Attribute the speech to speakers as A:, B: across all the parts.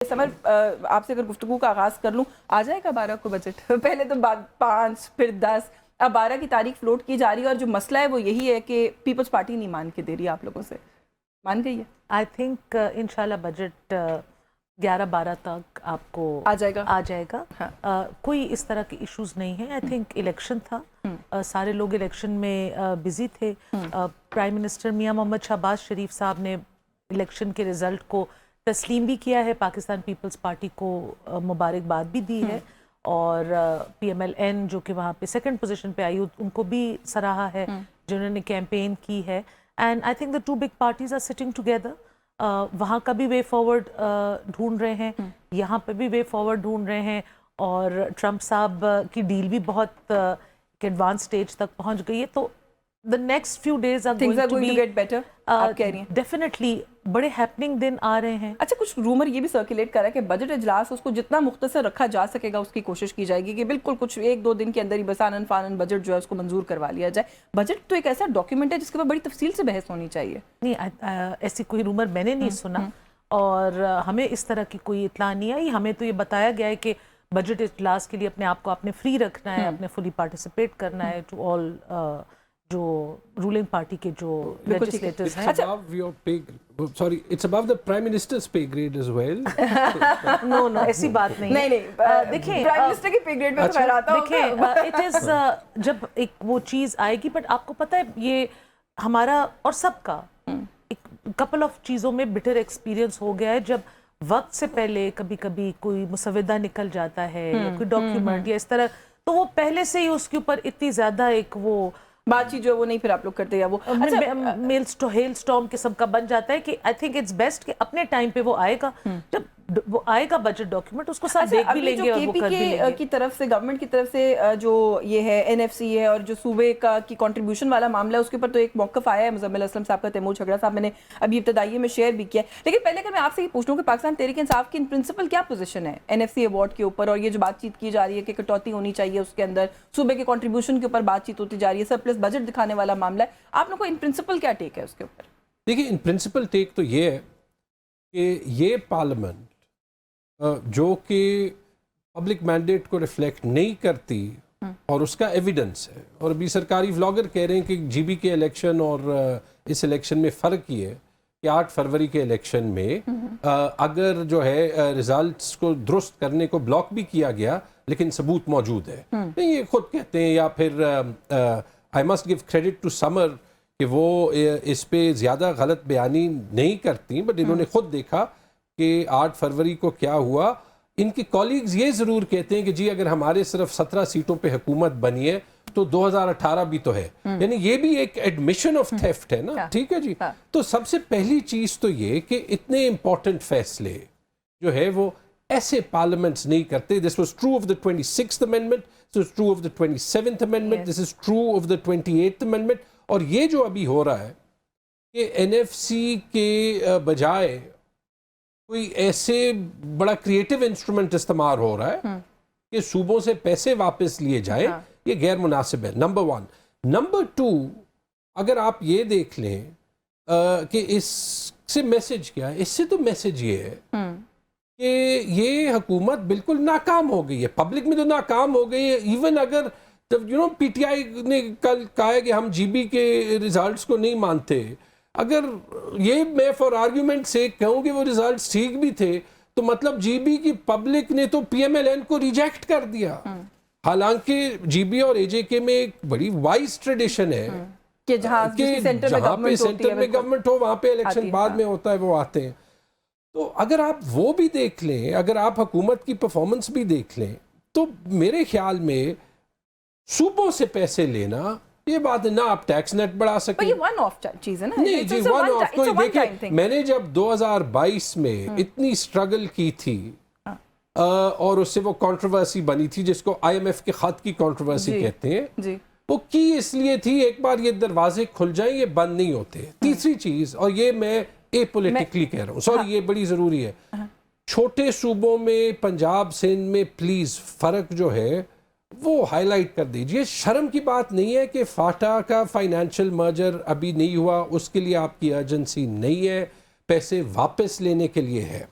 A: Summer आपसे अगर गुफ्तगू का आगाज़ कर लूँ, आ जाएगा 12 को बजट? पहले तो 5 फिर 10, अब 12 की तारीख फ्लोट की जा रही है और जो मसला है वो यही है कि पीपल्स पार्टी नहीं मान के दे रही है आप लोगों से। मान गई है?
B: आई थिंक इंशाल्लाह बजट 11-12 तक आपको
A: आ जाएगा।
B: हाँ। कोई इस तरह के इश्यूज नहीं है। आई थिंक इलेक्शन था, सारे लोग इलेक्शन में बिजी थे। प्राइम मिनिस्टर मियां मोहम्मद शहबाज शरीफ साहब ने इलेक्शन के रिजल्ट को तस्लीम भी किया है, पाकिस्तान पीपल्स पार्टी को मुबारकबाद भी दी है, और PMLN जो कि वहाँ पे सेकंड पोजीशन पे आई उनको भी सराहा है जिन्होंने कैंपेन की है। And I think the two big parties are sitting together. वहाँ का भी वे फॉरवर्ड ढूंढ रहे हैं, यहाँ पे भी वे फॉरवर्ड ढूंढ रहे हैं, और ट्रंप साहब की डील भी बहुत एडवांस स्टेज तक पहुँच गई है। तो the next few days are
A: Things
B: going
A: to get better, आप कह रही हैं?
B: Definitely बड़े हैपनिंग दिन आ रहे हैं।
A: अच्छा, कुछ रूमर ये भी सर्कुलेट कर रहा है कि बजट इजलास उसको जितना मुख्तसर रखा जा सकेगा उसकी कोशिश की जाएगी कि बिल्कुल कुछ 1-2 दिन के अंदर ही बस आनन फानन बजट जो है उसको मंजूर करवा लिया जाए। बजट तो एक ऐसा डॉक्यूमेंट है जिसके ऊपर बड़ी तफसील से बहस होनी चाहिए।
B: नहीं, ऐसी कोई रूमर मैंने नहीं सुना, और हमें इस तरह की कोई इत्ला नहीं आई। हमें तो ये बताया गया है कि बजट इजलास के लिए अपने आप को आपने फ्री रखना है, अपने फुली पार्टिसिपेट करना है टू ऑल जो रूलिंग पार्टी के जो लेजिस्लेटर्स हैं।
C: It's above your pay, sorry, it's above the prime minister's pay grade as well.
B: No ऐसी बात नहीं।
A: नहीं
B: देखिए
A: प्राइम मिनिस्टर की पे ग्रेड में तो आता होगा।
B: देखिए इट इज जब एक वो चीज आएगी, बट आपको पता है ये हमारा और सबका एक कपल ऑफ चीजों में बिटर एक्सपीरियंस हो गया है। जब वक्त से पहले कभी कभी कोई मुसविदा निकल जाता है या कोई डॉक्यूमेंट या इस तरह, तो वो पहले से ही उसके ऊपर इतनी ज्यादा एक वो
A: बातचीत जो वो नहीं फिर आप लोग करते या वो
B: हेल स्टॉर्म किस्म का बन जाता है कि आई थिंक इट्स बेस्ट कि अपने टाइम पे वो आएगा। जब वो आएगा बजट डॉक्यूमेंट उसको सब देख भी लेंगे और वो कर भी लेंगे।
A: की तरफ से गवर्नमेंट की तरफ से जो ये है NFC है और जो सूबे का की कंट्रीब्यूशन वाला मामला है उसके ऊपर तो एक मौक़िफ़ आया है मुज़म्मिल असलम साहब का, तैमूर झगड़ा साहब मैंने अभी इब्तदाई में शेयर भी किया। लेकिन पहले अगर मैं आपसे ये पूछ लूँ कि पाकिस्तान तहरीक इंसाफ की इन प्रिंसिपल क्या पोजीशन है NFC अवार्ड के ऊपर, और ये जो बातचीत की जा रही है कि कटौती होनी चाहिए उसके अंदर, सूबे के कंट्रीब्यूशन के ऊपर बातचीत होती जा रही है, सरप्लस बजट दिखाने वाला मामला है, आप लोग को इन प्रिंसिपल क्या टेक है उसके ऊपर?
C: देखिए, इन प्रिंसिपल टेक तो ये है कि ये पार्लियामेंट जो कि पब्लिक मैंडेट को रिफ्लेक्ट नहीं करती और उसका एविडेंस है, और अभी सरकारी व्लॉगर कह रहे हैं कि GB के इलेक्शन और इस इलेक्शन में फ़र्क ये है कि 8 फरवरी के इलेक्शन में अगर जो है रिजल्ट्स को दुरुस्त करने को ब्लॉक भी किया गया लेकिन सबूत मौजूद है। नहीं, ये खुद कहते हैं, या फिर I must give credit to Samar कि वो इस पे ज़्यादा गलत बयानी नहीं करती, बट इन्होंने खुद देखा कि 8 फरवरी को क्या हुआ। इनके कॉलीग्स ये ज़रूर कहते हैं कि जी अगर हमारे सिर्फ 17 सीटों पे हुकूमत बनी है तो 2018 भी तो है, यानी ये भी एक एडमिशन ऑफ थेफ्ट है ना। ठीक है जी। तो सबसे पहली चीज़ तो ये कि इतने इंपॉर्टेंट फैसले जो है वो ऐसे पार्लियामेंट्स नहीं करते। This was true of the 26th amendment, this was true of the 27th amendment, this is true of the 28th amendment. और ये जो अभी हो रहा है कि NFC के बजाय कोई ऐसे बड़ा क्रिएटिव इंस्ट्रूमेंट इस्तेमाल हो रहा है कि सूबों से पैसे वापस लिए जाए, ये गैर मुनासिब है, नंबर 1। नंबर 2, अगर आप ये देख लें कि इससे मैसेज क्या है, इससे तो मैसेज ये है कि ये हुकूमत बिल्कुल नाकाम हो गई है, पब्लिक में तो नाकाम हो गई है। इवन अगर जब PTI ने कल कहा है कि हम GB के रिजल्ट्स को नहीं मानते, अगर ये मैं फॉर आर्ग्यूमेंट से कहूँ कि वो रिजल्ट्स ठीक भी थे, तो मतलब GB की पब्लिक ने तो PMLN को रिजेक्ट कर दिया। हालांकि GB और AJK में एक बड़ी वाइज ट्रेडिशन है
A: कि जहाँ पे सेंटर में
C: गवर्नमेंट हो वहाँ पे इलेक्शन बाद में होता है, वो आते हैं। तो अगर आप वो भी देख लें, अगर आप हुकूमत की परफॉर्मेंस भी देख लें, तो मेरे ख्याल में सूबों से पैसे लेना ये बात है ना। आप टैक्स नेट बढ़ा सकते,
A: ये वन ऑफ चीज है ना।
C: नहीं जी, वन ऑफ तो देखिए, मैंने जब 2022 में इतनी स्ट्रगल की थी और उससे वो कंट्रोवर्सी बनी थी जिसको IMF के खत की कंट्रोवर्सी कहते हैं जी। वो की इसलिए थी, एक बार ये दरवाजे खुल जाएं ये बंद नहीं होते। तीसरी चीज, और ये मैं एपॉलिटिकली कह रहा हूँ, सॉरी ये बड़ी जरूरी है, छोटे सूबों में पंजाब सिंध में प्लीज फर्क जो है वो हाईलाइट कर दीजिए। शर्म की बात नहीं है कि फाटा का फाइनेंशियल मर्जर अभी नहीं हुआ, उसके लिए आपकी अर्जेंसी नहीं है, पैसे वापस लेने के लिए है।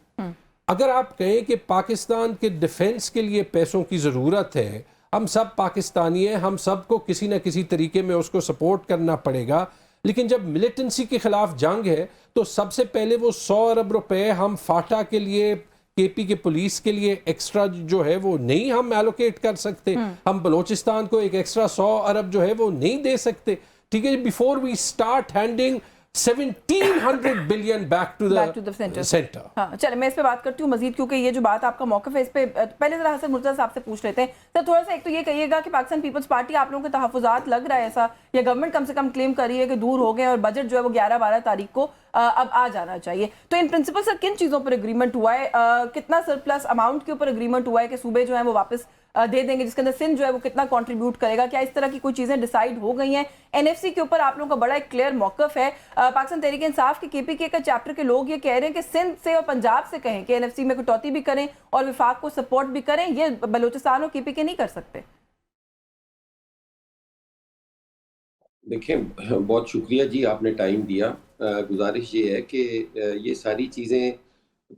C: اگر آپ کہیں کہ پاکستان کے ڈیفنس کے لیے پیسوں کی ضرورت ہے، ہم سب پاکستانی ہیں، ہم سب کو کسی نہ کسی طریقے میں اس کو سپورٹ کرنا پڑے گا، لیکن جب ملیٹنسی کے خلاف جنگ ہے تو سب سے پہلے وہ 100 ارب روپے ہم فاٹا کے لیے، کے پی کے پولیس کے لیے ایکسٹرا جو ہے وہ نہیں ہم ایلوکیٹ کر سکتے، ہم بلوچستان کو ایک ایکسٹرا 100 ارب جو ہے وہ نہیں دے سکتے، ٹھیک ہے، before we start handing 1700 billion back to the centre.
A: ہاں چلے میں اس پہ بات کرتی ہوں مزید، کیونکہ یہ جو بات آپ کا موقف ہے اس پہ پہلے ذرا حسن مرتضیٰ صاحب سے پوچھ لیتے ہیں. سر تھوڑا سا ایک تو یہ کہیے گا کہ پاکستان پیپلز پارٹی آپ لوگوں کے تحفظات لگ رہا ہے ایسا، یا گورنمنٹ کم سے کم کلیم کر رہی ہے کہ دور ہو گئے اور بجٹ جو ہے وہ 11-12 تاریخ کو اب آ جانا چاہیے، تو ان پرنسپل سر کن چیزوں پر اگریمنٹ ہوا ہے؟ کتنا سرپلس اماؤنٹ کے اوپر اگریمنٹ ہوا ہے کہ صوبے جو ہیں وہ واپس دے دیں گے، جس کے اندر سندھ جو ہے وہ کتنا کنٹریبیوٹ کرے گا؟ کیا اس طرح کی کوئی چیزیں ڈیسائیڈ ہو گئی ہیں؟ این ایف سی کے اوپر آپ لوگوں کا بڑا ایک کلیئر موقف ہے. پاکستان تحریک انصاف کے کے پی کے کا چیپٹر کے لوگ یہ کہہ رہے ہیں کہ سندھ سے اور پنجاب سے کہیں کہ این ایف سی میں کٹوتی بھی کریں اور وفاق کو سپورٹ بھی کریں، یہ بلوچستان اور کے پی کے نہیں کر سکتے.
D: دیکھیں بہت شکریہ جی، آپ نے ٹائم دیا. گزارش یہ ہے کہ یہ ساری چیزیں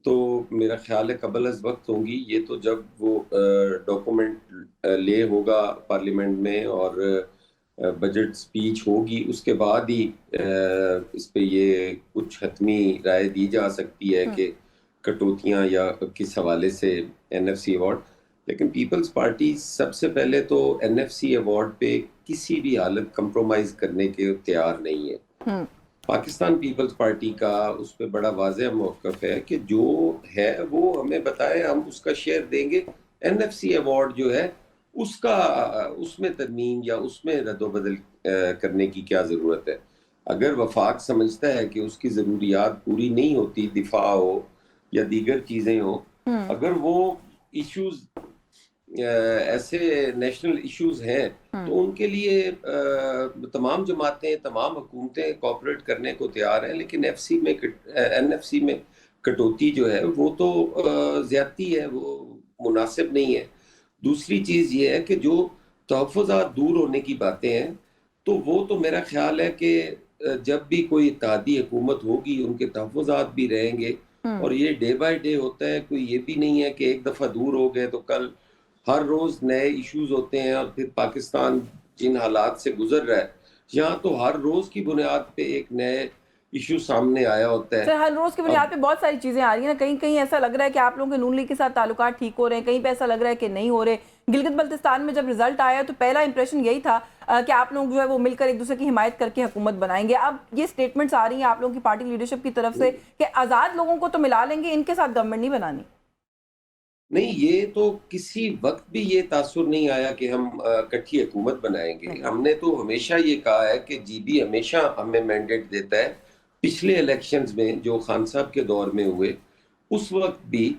D: تو میرا خیال ہے قبل از وقت ہوں گی. یہ تو جب وہ ڈاکومنٹ لے ہوگا پارلیمنٹ میں اور بجٹ سپیچ ہوگی، اس کے بعد ہی اس پہ یہ کچھ حتمی رائے دی جا سکتی ہے کہ کٹوتیاں یا کس حوالے سے این ایف سی ایوارڈ. لیکن پیپلز پارٹی سب سے پہلے تو این ایف سی ایوارڈ پہ کسی بھی حالت کمپرومائز کرنے کے تیار نہیں ہے. پاکستان پیپلز پارٹی کا اس پہ بڑا واضح موقف ہے کہ جو ہے وہ ہمیں بتائے، ہم اس کا شیئر دیں گے. این ایف سی ایوارڈ جو ہے اس میں ترمیم یا اس میں رد و بدل کرنے کی کیا ضرورت ہے؟ اگر وفاق سمجھتا ہے کہ اس کی ضروریات پوری نہیں ہوتی، دفاع ہو یا دیگر چیزیں ہوں، اگر وہ ایشوز ایسے نیشنل ایشوز ہیں تو ان کے لیے تمام جماعتیں، تمام حکومتیں کوآپریٹ کرنے کو تیار ہیں. لیکن این ایف سی میں کٹوتی جو ہے وہ تو زیادتی ہے، وہ مناسب نہیں ہے. دوسری چیز یہ ہے کہ جو تحفظات دور ہونے کی باتیں ہیں تو وہ تو میرا خیال ہے کہ جب بھی کوئی اتحادی حکومت ہوگی ان کے تحفظات بھی رہیں گے، اور یہ ڈے بائی ڈے ہوتا ہے. کوئی یہ بھی نہیں ہے کہ ایک دفعہ دور ہو گئے تو کل ہر روز نئے ایشوز ہوتے ہیں. اور پھر پاکستان جن حالات سے گزر رہا ہے یہاں تو ہر روز کی بنیاد پہ ایک نئے ایشو سامنے آیا ہوتا ہے.
A: سر ہر روز کی بنیاد پہ بہت ساری چیزیں آ رہی ہیں نا، کہیں ایسا لگ رہا ہے کہ آپ لوگوں کے نون لیگ کے ساتھ تعلقات ٹھیک ہو رہے ہیں، کہیں پہ ایسا لگ رہا ہے کہ نہیں ہو رہے. گلگت بلتستان میں جب رزلٹ آیا تو پہلا امپریشن یہی تھا کہ آپ لوگ جو ہے وہ مل کر ایک دوسرے کی حمایت کر کے حکومت بنائیں گے. اب یہ سٹیٹمنٹس آ رہی ہیں آپ لوگوں کی پارٹی لیڈرشپ کی طرف سے کہ آزاد لوگوں کو تو ملا لیں گے، ان کے ساتھ گورنمنٹ نہیں بنانی.
D: نہیں، یہ تو کسی وقت بھی یہ تاثر نہیں آیا کہ ہم کٹھی حکومت بنائیں گے. ہم نے تو ہمیشہ یہ کہا ہے کہ جی بی ہمیشہ ہمیں مینڈیٹ دیتا ہے. پچھلے الیکشنز میں جو خان صاحب کے دور میں ہوئے اس وقت بھی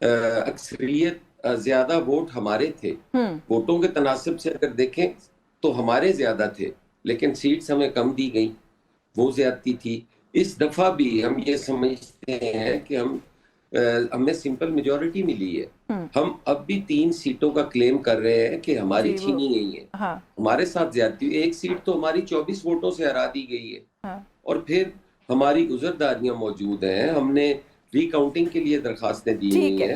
D: اکثریت زیادہ ووٹ ہمارے تھے. ووٹوں کے تناسب سے اگر دیکھیں تو ہمارے زیادہ تھے، لیکن سیٹس ہمیں کم دی گئیں، وہ زیادتی تھی. اس دفعہ بھی ہم یہ سمجھتے ہیں کہ ہمیں سمپل میجورٹی ملی ہے. ہم اب بھی 3 سیٹوں کا کلیم کر رہے ہیں کہ ہماری چھینی گئی ہیں. ہمارے ساتھ زیادتی ہوئی. ایک سیٹ تو ہماری 24 ووٹوں سے ہرا دی گئی ہے. اور پھر ہماری گزرداریاں موجود ہیں. ہم نے ری کاؤنٹنگ کے لیے درخواستیں دی ہوئی ہیں.